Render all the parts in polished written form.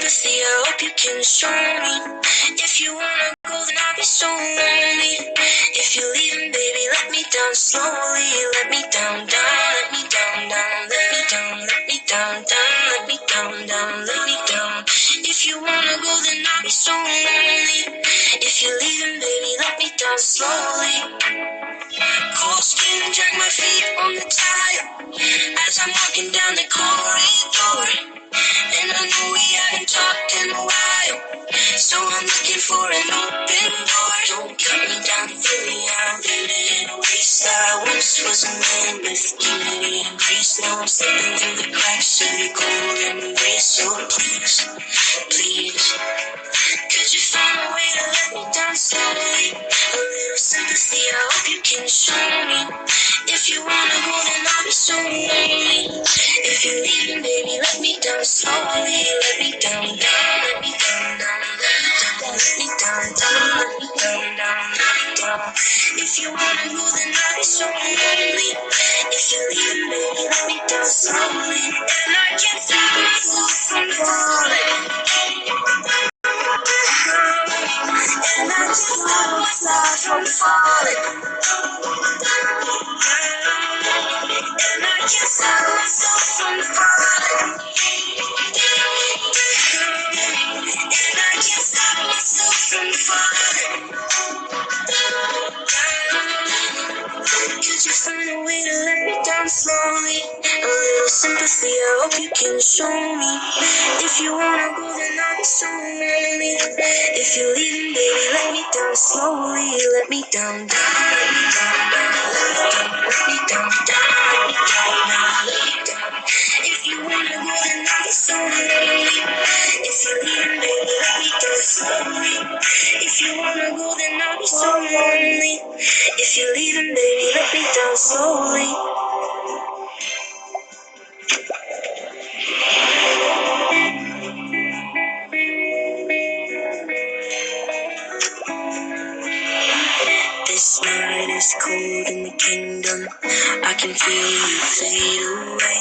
sympathy, I hope you can show me. If you wanna go, then I'll be so lonely. If you're leaving, baby, let me down slowly. Let me down, let me down, let me down, let me down, let me down, let me down. If you wanna go, then I'll be so lonely. If you're leaving, baby, let me down slowly. Cold skin, drag my feet on the tile as I'm walking down the corridor. And I know we haven't talked in a while, so I'm looking for an open door. Don't cut me down, fill me out, leave it in a waste. I once was a man with dignity and grace. Now I'm slipping through the cracks of your cold embrace. So please, please, could you find a way to let me down slowly? A little sympathy, I hope you can show me. If you wanna go, then I'll be so lonely. If you're leaving, baby, let me down slowly. Let me down, let me down, let me down, let me down, let me down. If you wanna go, then I'll be so lonely. If you're leaving, baby, let me down slowly. And I can't stop myself from falling. And I can't stop myself from falling. And I can't stop myself from falling. And I can't stop myself from falling. Could you find a way to let me down slowly? A little sympathy, I hope you can show me. If you wanna go, then I'll be so lonely. If you're leaving, baby, let me down slowly. Let me down, let me down, let me down, let me down, let me down. If you wanna go, then I'll be so lonely. If you're leaving, baby, let me down slowly. If you wanna go, then I'll be so lonely. If you're leaving, baby, let me down slowly. This night is cold in the kingdom. I can feel you fade away.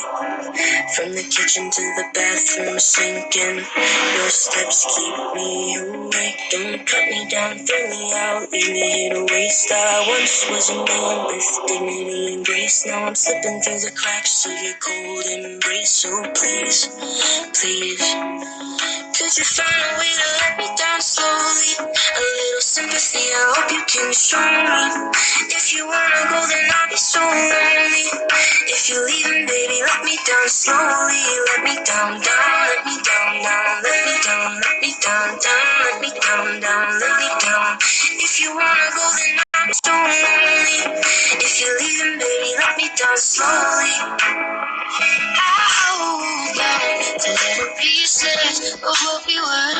From the kitchen to the bathroom sinking. Your steps keep me awake. Don't cut me down, throw me out, leave me here to waste. I once was a man with dignity and grace. Now I'm slipping through the cracks of your cold embrace. So please, please, could you find a way to let me down slowly? A little sympathy, I hope you can show me. If you wanna go, then I'll be so lonely. If you're leaving, baby, let me down slowly. Let me down, let me down, let me down, let me down, let me down, let me down. If you wanna go, then I'll be so lonely. If you're leaving, baby, let me down slowly. I hold on to little pieces of what we were.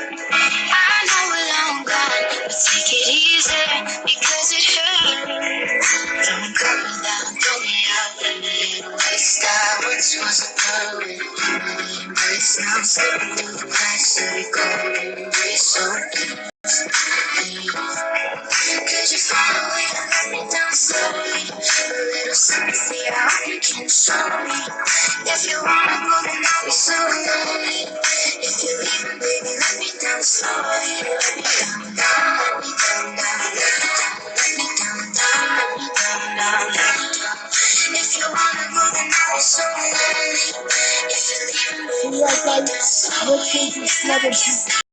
I know we're long gone, but take it easy because it hurts. Don't cut me down, throw me out, let me hit a waste. I once was a girl with a embrace. Now I'm slipping through the cracks of your cold embrace. So please, could you find a way to let me down slowly? A little sympathy, I hope you can show me. If you wanna go, then I'll be so lonely. If you're leaving, baby, let me down slowly. Let me down, let me down, let me down, let me down, let me down. If you wanna go, then I'll be so lonely. If you're leaving, baby, let me down slowly.